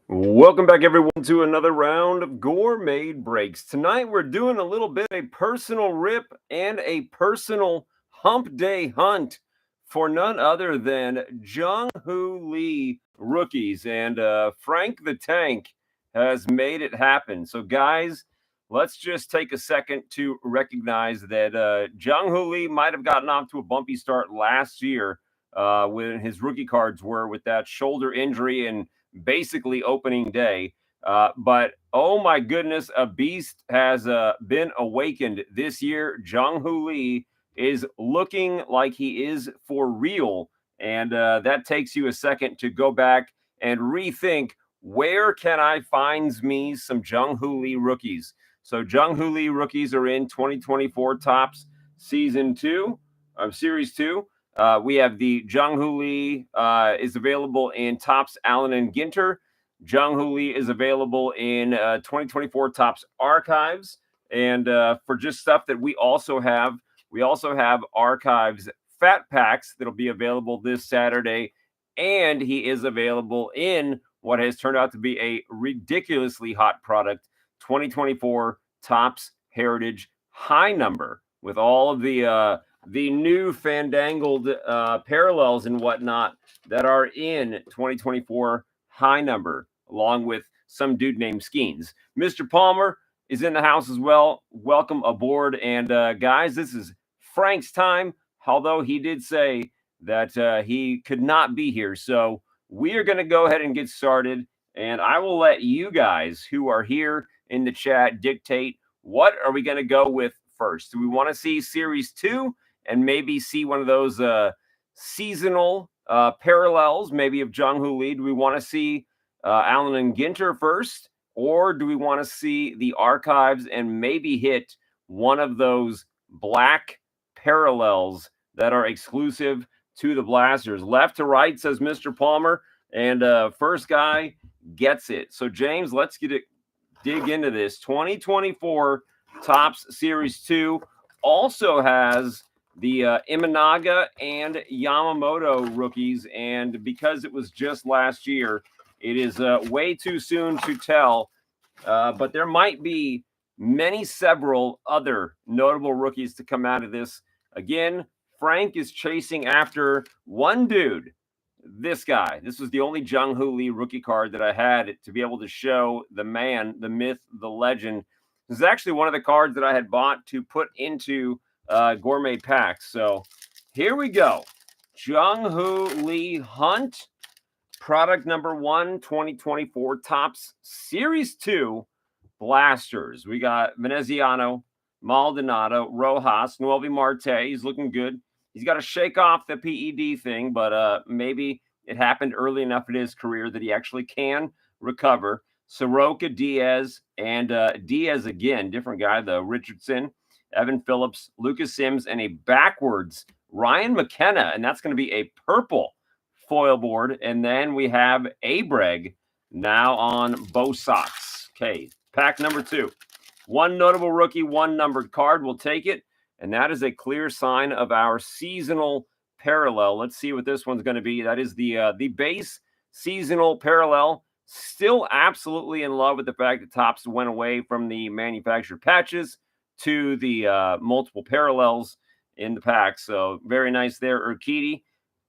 Welcome back, everyone, to another round of Gourmet Breaks. Tonight, we're doing a little bit of a personal rip and a personal hump day hunt for none other than Jung Hoo Lee rookies. And Frank the Tank has made it happen. So, guys, let's just take a second to recognize that Jung Hoo Lee might have gotten off to a bumpy start last year when his rookie cards were with that shoulder injury and basically opening day. But oh my goodness, a beast has been awakened this year. Jung Hoo Lee is looking like he is for real. And that takes you a second to go back and rethink, where can I find me some Jung Hoo Lee rookies? So Jung Hoo Lee rookies are in 2024 Tops Season 2 of Series 2. We have the Jung Hoo Lee is available in Tops Allen Ginter. Jung Hoo Lee is available in 2024 Tops Archives. And for just stuff that we also have Archives Fat Packs that'll be available this Saturday. And he is available in what has turned out to be a ridiculously hot product, 2024 Tops Heritage High Number, with all of the new fandangled parallels and whatnot that are in 2024 High Number, along with some dude named Skeens. Mr. Palmer is in the house as well. Welcome aboard. And guys, this is Frank's time, although he did say that he could not be here. So we are going to go ahead and get started. And I will let you guys who are here in the chat dictate, what are we going to go with first? Do we want to see Series 2 and maybe see one of those seasonal parallels, maybe of Jung Hoo Lee? Do we want to see Allen Ginter first? Or do we want to see the archives and maybe hit one of those black parallels that are exclusive to the Blasters? Left to right, says Mr. Palmer. And first guy gets it. So, James, let's dig into this. 2024 Tops Series 2 also has the Imanaga and Yamamoto rookies. And because it was just last year, it is way too soon to tell. But there might be several other notable rookies to come out of this. Again, Frank is chasing after one dude. This guy. This was the only Jung Hoo Lee rookie card that I had to be able to show the man, the myth, the legend. This is actually one of the cards that I had bought to put into gourmet packs. So here we go. Jung Hoo Lee Hunt, product number 1, 2024 Tops Series 2 Blasters. We got Veneziano, Maldonado, Rojas, Noelvi Marte. He's looking good. He's got to shake off the PED thing, but maybe it happened early enough in his career that he actually can recover. Soroka, Diaz, and Diaz again, different guy though. Richardson, Evan Phillips, Lucas Sims, and a backwards Ryan McKenna, and that's going to be a purple foil board. And then we have Abreg now on Bo Sox. Okay, pack number 2. One notable rookie, one numbered card. We'll take it. And that is a clear sign of our seasonal parallel. Let's see what this one's going to be. That is the base seasonal parallel. Still absolutely in love with the fact that Topps went away from the manufactured patches to the multiple parallels in the pack. So very nice there, Urquidy.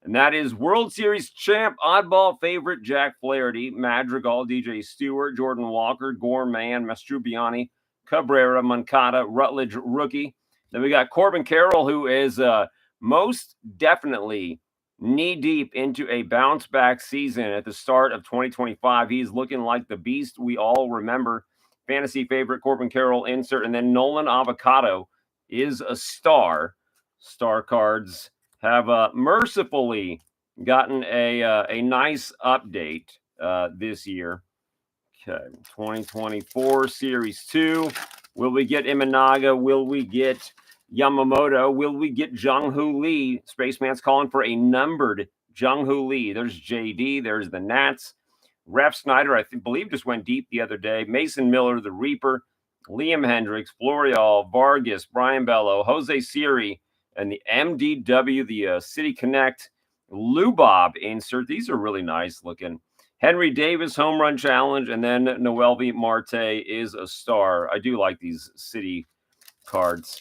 And that is World Series champ, oddball favorite, Jack Flaherty, Madrigal, DJ Stewart, Jordan Walker, Gore, Mastrobuoni, Cabrera, Moncada, Rutledge rookie. Then we got Corbin Carroll, who is most definitely knee-deep into a bounce-back season at the start of 2025. He's looking like the beast we all remember. Fantasy favorite, Corbin Carroll insert. And then Nolan Avocado is a star. Star cards have mercifully gotten a nice update this year. Okay, 2024 Series 2. Will we get Imanaga? Will we get Yamamoto? Will we get Jung Hoo Lee? Spaceman's calling for a numbered Jung Hoo Lee. There's JD. There's the Nats. Ref Snyder, I believe, just went deep the other day. Mason Miller, the Reaper. Liam Hendricks, Florial, Vargas, Brian Bello, Jose Siri, and the MDW, the City Connect Lubob insert. These are really nice looking. Henry Davis home run challenge, and then Noelvi Marte is a star. I do like these city cards.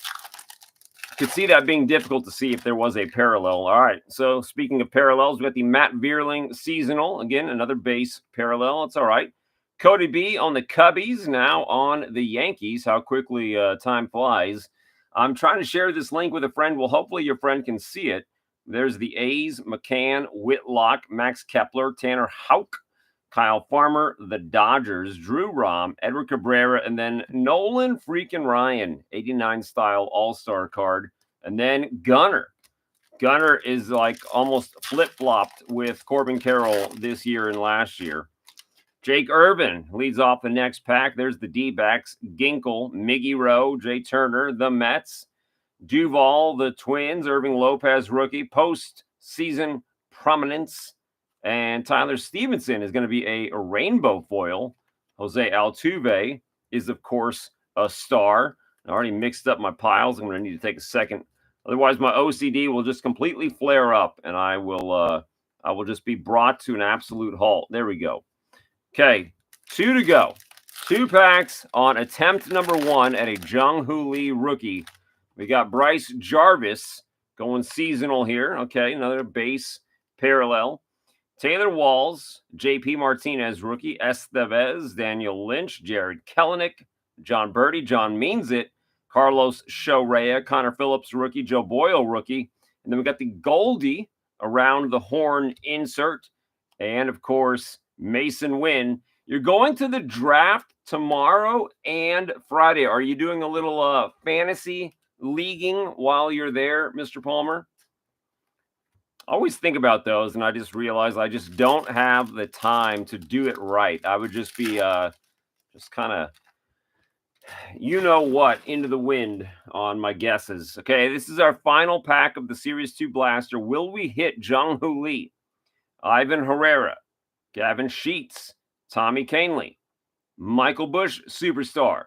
Could see that being difficult to see if there was a parallel. All right, so speaking of parallels, we got the Matt Vierling seasonal. Again, another base parallel. It's all right. Cody B on the Cubbies, now on the Yankees. How quickly time flies. I'm trying to share this link with a friend. Well, hopefully your friend can see it. There's the A's, McCann, Whitlock, Max Kepler, Tanner Houck, Kyle Farmer, the Dodgers, Drew Rom, Edward Cabrera, and then Nolan freaking Ryan, 89 style all-star card. And then Gunnar. Gunnar is like almost flip-flopped with Corbin Carroll this year and last year. Jake Irvin leads off the next pack. There's the D-backs, Ginkel, Miggy Rowe, Jay Turner, the Mets, Duvall, the Twins, Irving Lopez, rookie, post-season prominence. And Tyler Stevenson is going to be a rainbow foil. Jose Altuve is, of course, a star. I already mixed up my piles. I'm going to need to take a second. Otherwise, my OCD will just completely flare up, and I will just be brought to an absolute halt. There we go. Okay, 2 to go. 2 packs on attempt number 1 at a Jung Hoo Lee rookie. We got Bryce Jarvis going seasonal here. Okay, another base parallel. Taylor Walls, JP Martinez rookie, Estevez, Daniel Lynch, Jared Kelenic, John Birdie, John Means It, Carlos Shorea, Connor Phillips rookie, Joe Boyle rookie. And then we got the Goldie around the horn insert. And, of course, Mason Wynn. You're going to the draft tomorrow and Friday. Are you doing a little fantasy leaguing while you're there, Mr. Palmer? I always think about those, and I just realize I just don't have the time to do it right. I would just be just kind of, into the wind on my guesses. Okay, this is our final pack of the Series 2 Blaster. Will we hit Jung Hoo Lee, Ivan Herrera, Gavin Sheets, Tommy Kahnle, Michael Busch, superstar?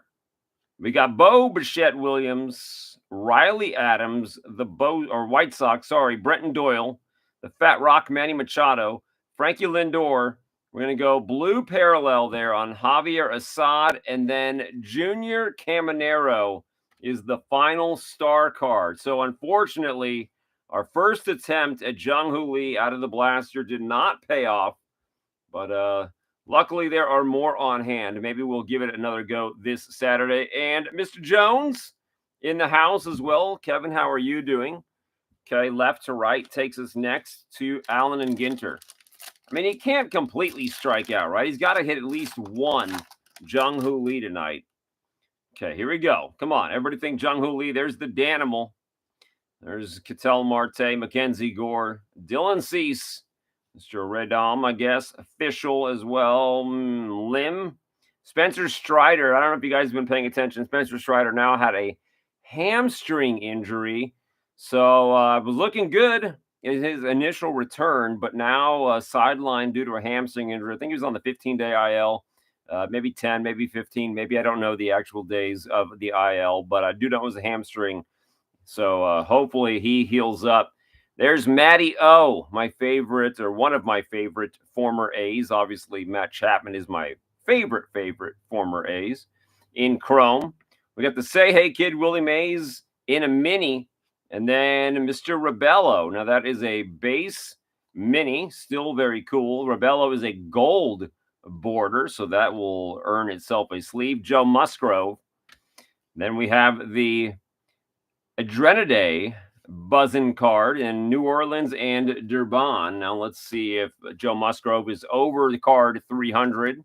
We got Bo Bichette Williams, Riley Adams, White Sox, Brenton Doyle, the Fat Rock Manny Machado, Frankie Lindor. We're going to go blue parallel there on Javier Assad, and then Junior Caminero is the final star card. So unfortunately, our first attempt at Jung Hoo Lee out of the blaster did not pay off, but luckily there are more on hand. Maybe we'll give it another go this Saturday. And Mr. Jones in the house as well. Kevin, how are you doing? Okay, left to right takes us next to Allen Ginter. I mean, he can't completely strike out, right? He's got to hit at least one Jung Hoo Lee tonight. Okay, here we go. Come on, everybody think Jung Hoo Lee. There's the Danimal. There's Ketel Marte, Mackenzie Gore, Dylan Cease, Mr. Redom, I guess, official as well, Lim, Spencer Strider. I don't know if you guys have been paying attention. Spencer Strider now had a hamstring injury. So it was looking good in his initial return, but now sidelined due to a hamstring injury. I think he was on the 15-day IL, maybe 10, maybe 15, maybe I don't know the actual days of the IL, but I do know it was a hamstring. So hopefully he heals up. There's Matty O, my favorite, or one of my favorite former A's. Obviously, Matt Chapman is my favorite former A's in Chrome. We got the Say Hey Kid Willie Mays in a mini. And then Mr. Rebello. Now, that is a base mini. Still very cool. Rebello is a gold border, so that will earn itself a sleeve. Joe Musgrove. Then we have the Adrenidae buzzing card in New Orleans and Durban. Now, let's see if Joe Musgrove is over the card 300.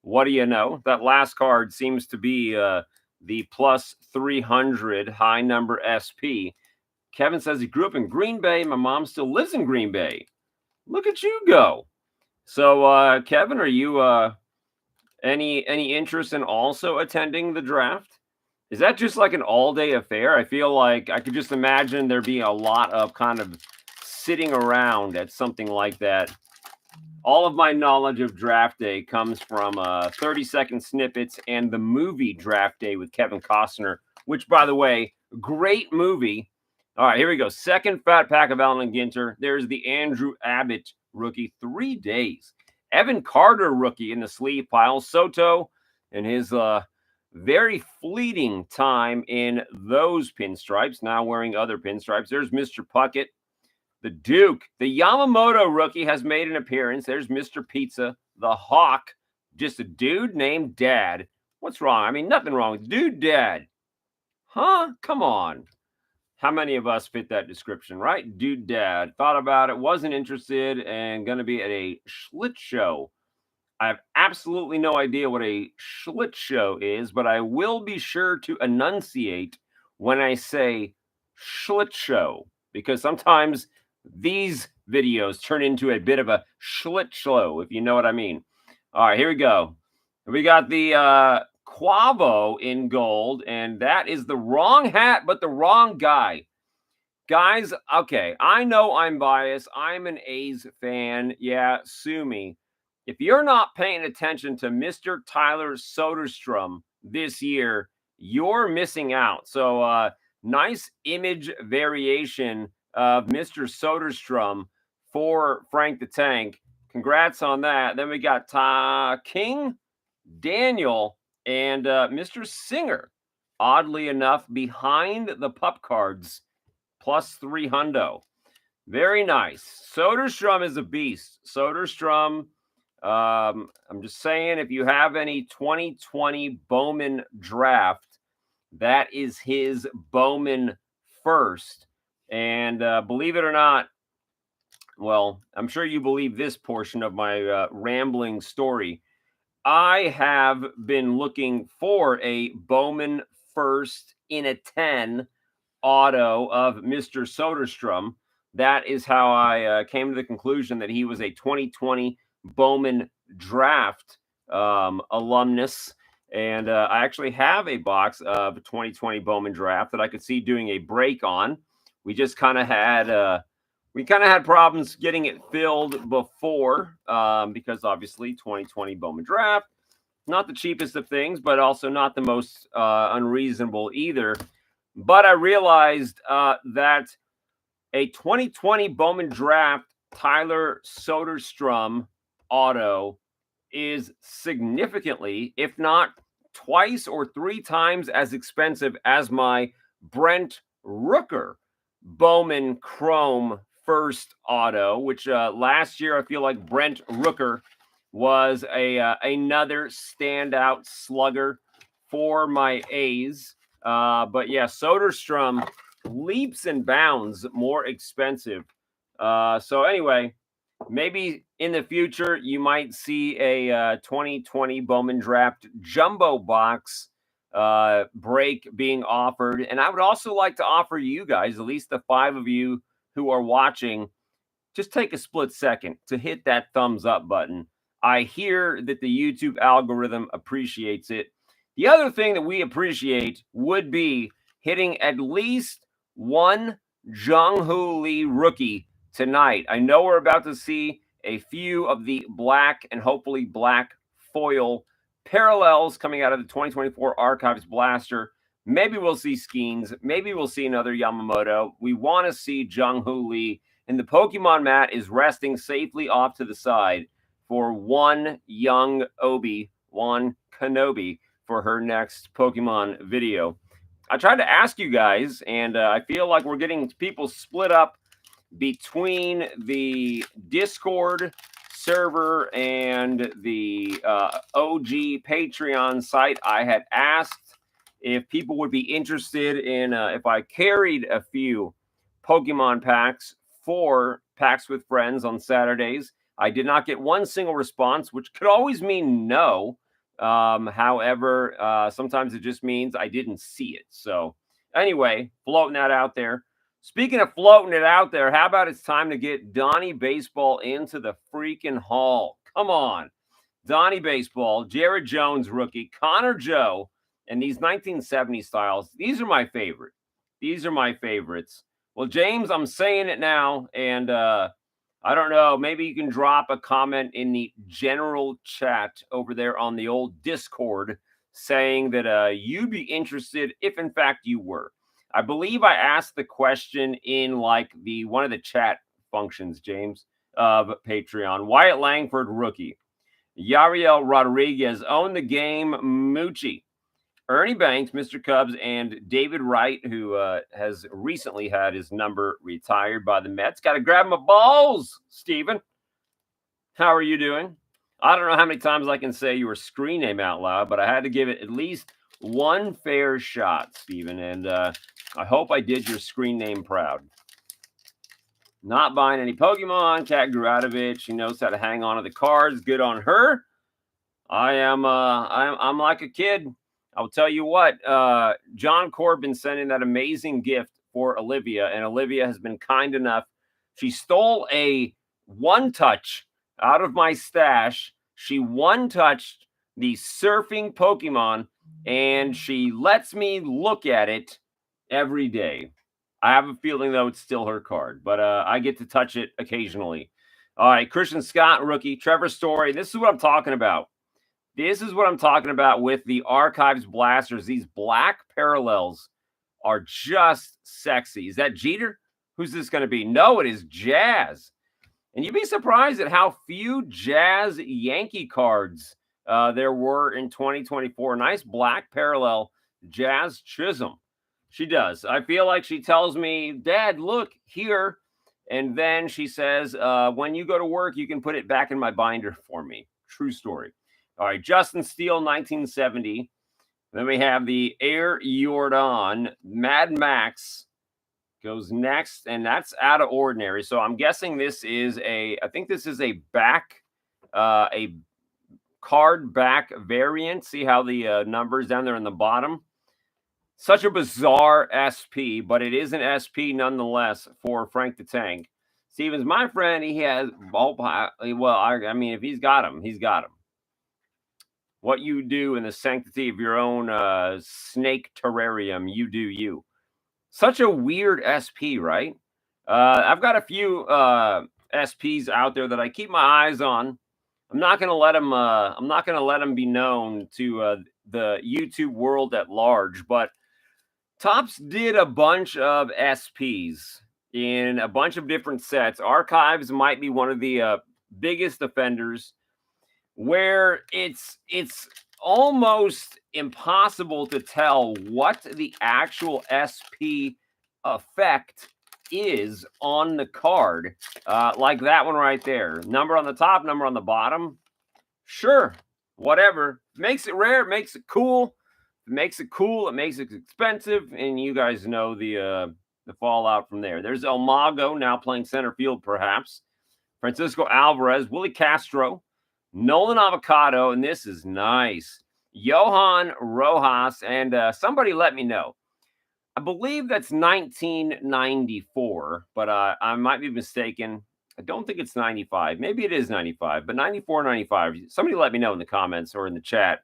What do you know? That last card seems to be the plus 300 high number SP. Kevin says he grew up in Green Bay. My mom still lives in Green Bay. Look at you go. So, Kevin, are you any interest in also attending the draft? Is that just like an all-day affair? I feel like I could just imagine there being a lot of kind of sitting around at something like that. All of my knowledge of draft day comes from 30-second snippets and the movie Draft Day with Kevin Costner, which, by the way, great movie. All right, here we go. Second fat pack of Allen Ginter. There's the Andrew Abbott rookie. 3 days. Evan Carter rookie in the sleeve pile. Soto and his very fleeting time in those pinstripes, now wearing other pinstripes. There's Mr. Puckett. The Duke, the Yamamoto rookie, has made an appearance. There's Mr. Pizza, the Hawk, just a dude named Dad. What's wrong? I mean, nothing wrong with Dude Dad. Huh? Come on. How many of us fit that description, right? Dude Dad. Thought about it, wasn't interested, and going to be at a Schlitz show. I have absolutely no idea what a Schlitz show is, but I will be sure to enunciate when I say Schlitz show, because sometimes these videos turn into a bit of a Schlitz show, if you know what I mean. All right, here we go. We got the Quavo in gold, and that is the wrong hat, but the wrong guy. Guys, okay, I know I'm biased. I'm an A's fan. Yeah, sue me. If you're not paying attention to Mr. Tyler Soderstrom this year, you're missing out. So, nice image variation of Mr. Soderstrom for Frank the Tank. Congrats on that. Then we got King, Daniel, and Mr. Singer, oddly enough, behind the pup cards, plus 300. Very nice. Soderstrom is a beast. Soderstrom, I'm just saying, if you have any 2020 Bowman draft, that is his Bowman first. And believe it or not, well, I'm sure you believe this portion of my rambling story. I have been looking for a Bowman first in a 10 auto of Mr. Soderstrom. That is how I came to the conclusion that he was a 2020 Bowman draft alumnus. And I actually have a box of 2020 Bowman draft that I could see doing a break on. We just kind of had problems getting it filled before because obviously 2020 Bowman draft, not the cheapest of things, but also not the most unreasonable either. But I realized that a 2020 Bowman draft Tyler Soderstrom auto is significantly, if not twice or three times as expensive as my Brent Rooker Bowman Chrome first auto, which last year I feel like Brent Rooker was another standout slugger for my A's. But yeah, Soderstrom leaps and bounds more expensive. So anyway, maybe in the future you might see a 2020 Bowman draft jumbo box break being offered. And I would also like to offer you guys, at least the 5 of you who are watching, just take a split second to hit that thumbs up button. I hear that the YouTube algorithm appreciates it. The other thing that we appreciate would be hitting at least one Jung Hoo Lee rookie tonight. I know we're about to see a few of the black and hopefully black foil parallels coming out of the 2024 Archives Blaster. Maybe we'll see Skeens. Maybe we'll see another Yamamoto. We want to see Jung Hoo Lee. And the Pokemon mat is resting safely off to the side for one young Obi-Wan Kenobi for her next Pokemon video. I tried to ask you guys, and I feel like we're getting people split up between the Discord server and the OG Patreon site. I had asked if people would be interested in if I carried a few Pokemon packs for Packs with Friends on Saturdays. I did not get one single response, which could always mean no. However, sometimes it just means I didn't see it. So anyway, floating that out there. Speaking of floating it out there, how about it's time to get Donnie Baseball into the freaking hall? Come on. Donnie Baseball, Jared Jones rookie, Connor Joe, and these 1970 styles. These are my favorite. These are my favorites. Well, James, I'm saying it now, and I don't know, maybe you can drop a comment in the general chat over there on the old Discord saying that you'd be interested if, in fact, you were. I believe I asked the question in like one of the chat functions, James, of Patreon. Wyatt Langford rookie. Yariel Rodriguez, Own the Game, Moochie. Ernie Banks, Mr. Cubs, and David Wright, who has recently had his number retired by the Mets. Got to grab my balls, Steven. How are you doing? I don't know how many times I can say your screen name out loud, but I had to give it at least one fair shot, Steven, and I hope I did your screen name proud. Not buying any Pokemon. Kat grew out of it. She knows how to hang on to the cards. Good on her. I'm like a kid. I'll tell you what, John Corbin sending that amazing gift for Olivia, and Olivia has been kind enough. She stole a one-touch out of my stash. She one-touched the surfing Pokemon, and she lets me look at it every day. I have a feeling, though, it's still her card, but I get to touch it occasionally. All right, Christian Scott, rookie. Trevor Story. This is what I'm talking about. This is what I'm talking about with the Archives Blasters. These black parallels are just sexy. Is that Jeter? Who's this going to be? No, it is Jazz. And you'd be surprised at how few Jazz Yankee cards there were in 2024. Nice black parallel Jazz Chisholm. She does. I feel like she tells me, Dad, look here. And then she says, when you go to work, you can put it back in my binder for me. True story. All right, Justin Steele, 1970. Then we have the Air Jordan. Mad Max goes next, and that's out of ordinary. So I'm guessing this is I think this is a card back variant. See how the numbers down there in the bottom? Such a bizarre SP, but it is an SP nonetheless for Frank the Tank. Stevens, my friend, he has, well, I mean, if he's got him, he's got him. What you do in the sanctity of your own snake terrarium, you do you. Such a weird SP, right? I've got a few SPs out there that I keep my eyes on. I'm not going to let them. I'm not going to let them be known to the YouTube world at large. But Topps did a bunch of SPs in a bunch of different sets. Archives might be one of the biggest offenders, where it's almost impossible to tell what the actual SP effect is on the card, like that one right there. Number on the top, number on the bottom. Sure, whatever. Makes it rare, makes it cool. It makes it cool, it makes it expensive, and you guys know the fallout from there. There's El Mago now playing center field, perhaps. Francisco Alvarez, Willie Castro, Nolan Avocado, and this is nice. Johan Rojas, and somebody let me know. I believe that's 1994, but I might be mistaken. I don't think it's 95. Maybe it is 95, but 94, 95. Somebody let me know in the comments or in the chat.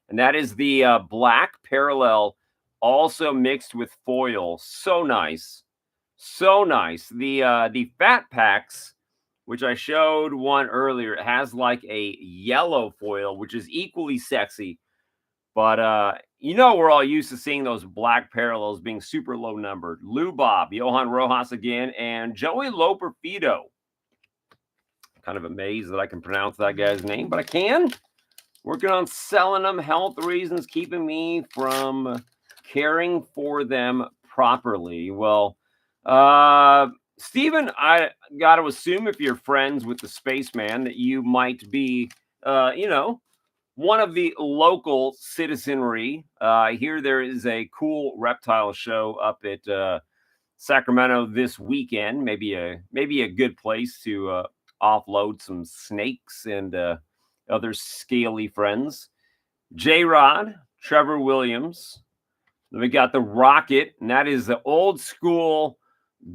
And that is the black parallel, also mixed with foil. So nice. So nice. The Fat Packs, which I showed one earlier, it has like a yellow foil, which is equally sexy. But, you know, we're all used to seeing those black parallels being super low numbered. Lou Bob, Johan Rojas again, and Joey Loperfido. Kind of amazed that I can pronounce that guy's name, but I can. Working on selling them. Health reasons keeping me from caring for them properly. Well, Steven, I got to assume if you're friends with the Spaceman that you might be, you know, one of the local citizenry. I hear there is a cool reptile show up at Sacramento this weekend. Maybe a good place to offload some snakes and other scaly friends. J-Rod, Trevor Williams. Then we got the Rocket, and that is the old school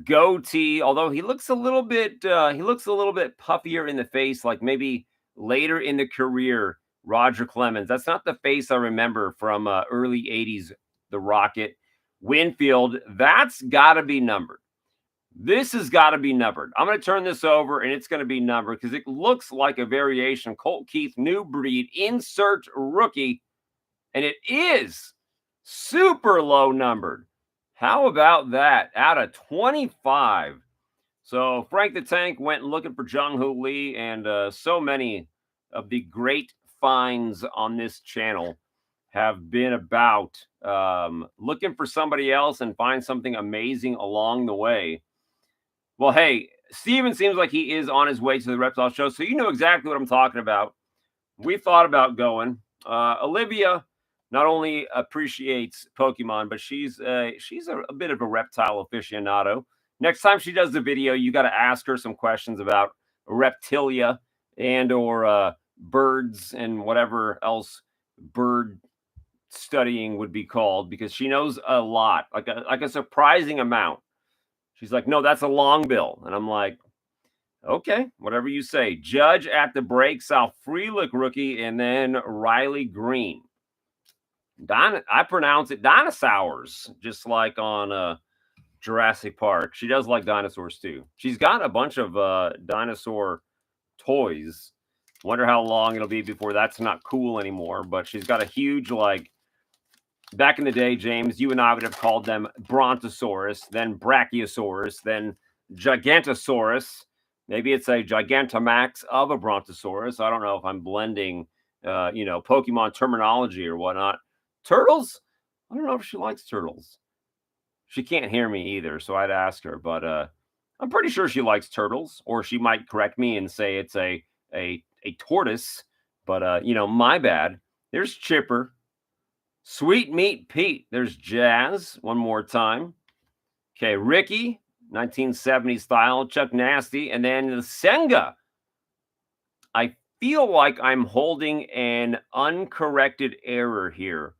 goatee. Although he looks a little bit puffier in the face, like maybe later in the career. Roger Clemens. That's not the face I remember from early 80s, the Rocket. Winfield, that's got to be numbered. This has got to be numbered. I'm going to turn this over, and it's going to be numbered because it looks like a variation. Colt Keith, new breed, insert rookie, and it is super low numbered. How about that? Out of 25. So Frank the Tank went looking for Jung Hoo Lee, and so many of the great finds on this channel have been about looking for somebody else and find something amazing along the way. Well, hey, Steven seems like he is on his way to the reptile show, so you know exactly what I'm talking about. We thought about going. Olivia not only appreciates Pokemon, but she's a bit of a reptile aficionado. Next time she does the video, you got to ask her some questions about reptilia and or birds and whatever else bird studying would be called, because she knows a lot, like a surprising amount. She's like, no, that's a long bill. And I'm like, okay, whatever you say. Judge at the break, Sal Frelick rookie, and then Riley Green. I pronounce it dinosaurs, just like on Jurassic Park. She does like dinosaurs too. She's got a bunch of dinosaur toys. Wonder how long it'll be before that's not cool anymore. But she's got a huge, like, back in the day, James, you and I would have called them Brontosaurus, then Brachiosaurus, then Gigantosaurus. Maybe it's a Gigantamax of a Brontosaurus. I don't know if I'm blending, Pokemon terminology or whatnot. Turtles? I don't know if she likes turtles. She can't hear me either, so I'd ask her. But I'm pretty sure she likes turtles, or she might correct me and say it's a tortoise. But my bad. There's Chipper. Sweet Meat Pete. There's Jazz. One more time. Okay, Ricky, 1970s style. Chuck Nasty. And then the Senga. I feel like I'm holding an uncorrected error here,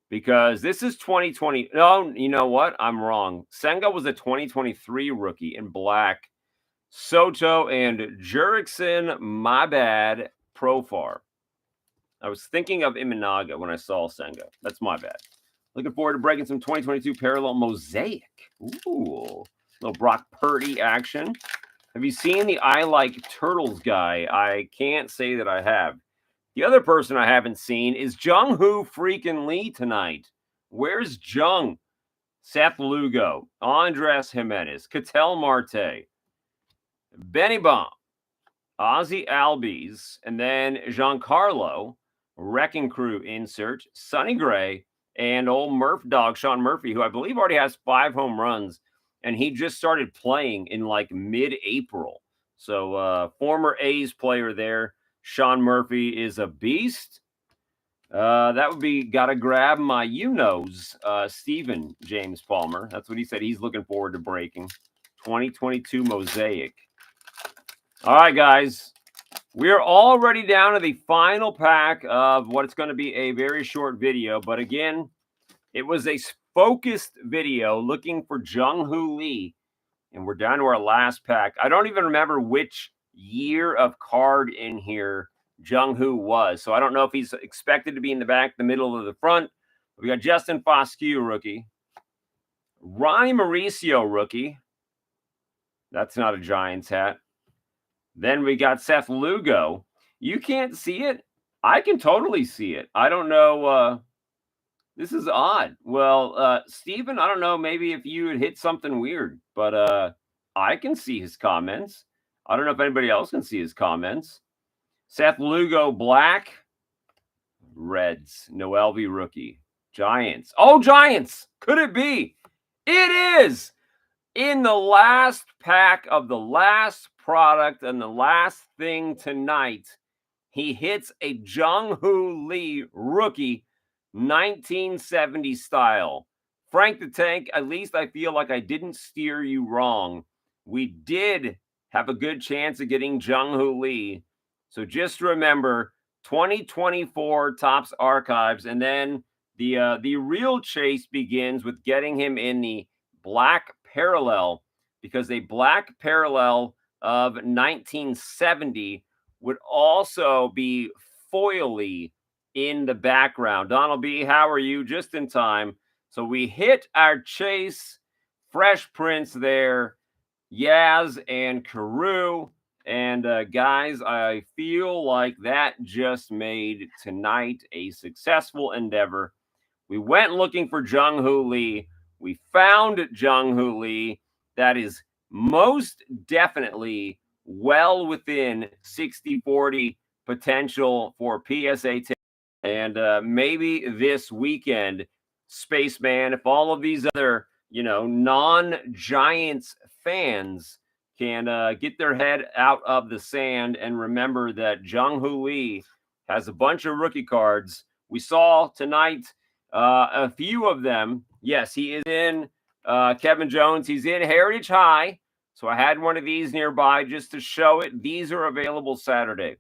because this is 2020. No, you know what? I'm wrong. Senga was a 2023 rookie in black. Soto and Jurickson, my bad. Profar. I was thinking of Imanaga when I saw Senga. That's my bad. Looking forward to breaking some 2022 parallel mosaic. Ooh, little Brock Purdy action. Have you seen the I Like Turtles guy? I can't say that I have. The other person I haven't seen is Jung Hoo freaking Lee tonight. Where's Jung? Seth Lugo, Andres Jimenez, Ketel Marte, Benny Baum, Ozzy Albies, and then Giancarlo, Wrecking Crew insert, Sonny Gray, and old Murph dog, Sean Murphy, who I believe already has 5 home runs, and he just started playing in like mid-April. So former A's player there. Sean Murphy is a beast. That would be gotta grab my Stephen James Palmer. That's what he said. He's looking forward to breaking 2022 mosaic. All right, guys. We are already down to the final pack of what's going to be a very short video. But again, it was a focused video looking for Jung Hoo Lee. And we're down to our last pack. I don't even remember which year of card in here Jung Hoo was. So I don't know if he's expected to be in the back, the middle, or the front. We got Justin Foscue, rookie. Ronnie Mauricio, rookie. That's not a Giants hat. Then we got Seth Lugo. You can't see it. I can totally see it. I don't know. This is odd. Well, Steven, I don't know. Maybe if you had hit something weird, but I can see his comments. I don't know if anybody else can see his comments. Seth Lugo, black. Reds. Noelvi, rookie. Giants. Oh, Giants. Could it be? It is. In the last pack of the last product and the last thing tonight, he hits a Jung Hoo Lee rookie, 1970 style. Frank the Tank, at least I feel like I didn't steer you wrong. We did have a good chance of getting Jung Hoo Lee. So just remember, 2024 Topps Archives, and then the real chase begins with getting him in the black parallel, because a black parallel of 1970 would also be foily in the background. Donald B., how are you? Just in time. So we hit our chase. Fresh prints there. Yaz and Carew. And guys, I feel like that just made tonight a successful endeavor. We went looking for Jung Hoo Lee. We found Jung Hoo Lee. That is most definitely well within 60-40 potential for PSA 10. And maybe this weekend, Spaceman, if all of these other, non-Giants fans can get their head out of the sand and remember that Jung Hoo Lee has a bunch of rookie cards. We saw tonight a few of them. Yes, he is in Kevin Jones. He's in Heritage High. So I had one of these nearby just to show it. These are available Saturday.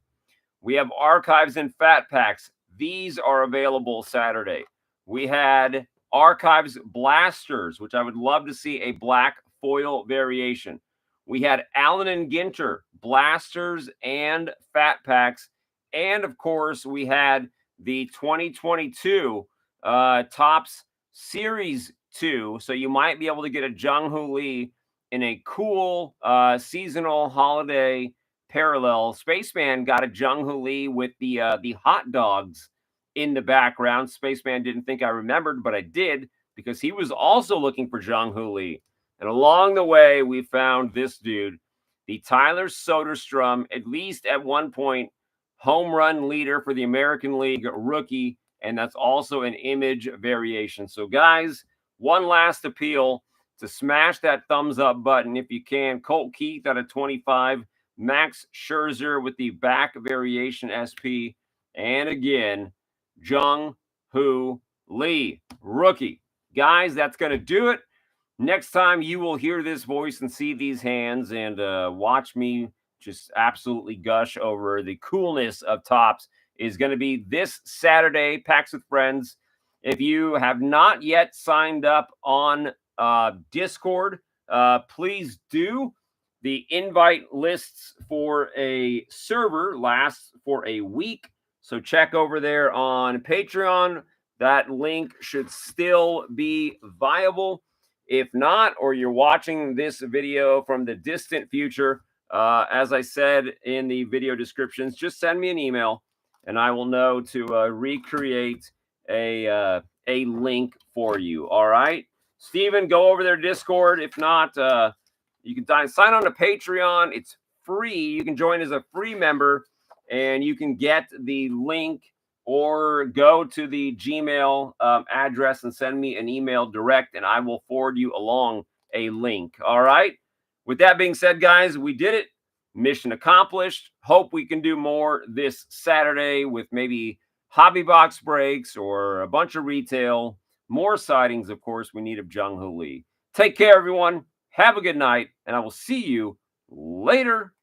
We have Archives and Fat Packs. These are available Saturday. We had Archives Blasters, which I would love to see a black foil variation. We had Allen Ginter Blasters and Fat Packs. And, of course, we had the 2022 Topps Series 2. So you might be able to get a Jung Hoo Lee in a cool seasonal holiday parallel. Spaceman got a Jung Hoo Lee with the hot dogs in the background. Spaceman didn't think I remembered, but I did because he was also looking for Jung Hoo Lee. And along the way, we found this dude, the Tyler Soderstrom, at least at one point, home run leader for the American League rookie. And that's also an image variation. So, guys, one last appeal to smash that thumbs up button if you can. Colt Keith out of 25. Max Scherzer with the back variation SP. And again, Jung Hoo Lee, rookie. Guys, that's going to do it. Next time you will hear this voice and see these hands and watch me just absolutely gush over the coolness of Topps is going to be this Saturday, Packs with Friends. If you have not yet signed up on Discord, please do. The invite lists for a server lasts for a week. So check over there on Patreon. That link should still be viable. If not, or you're watching this video from the distant future, as I said in the video descriptions, just send me an email and I will know to recreate a link for you. All right. Steven, go over their Discord. If not, you can sign on to Patreon. It's free. You can join as a free member and you can get the link or go to the Gmail address and send me an email direct, and I will forward you along a link. All right. With that being said, guys, we did it. Mission accomplished. Hope we can do more this Saturday with maybe hobby box breaks or a bunch of retail. More sightings, of course, we need of Jung Hoo Lee. Take care, everyone. Have a good night, and I will see you later.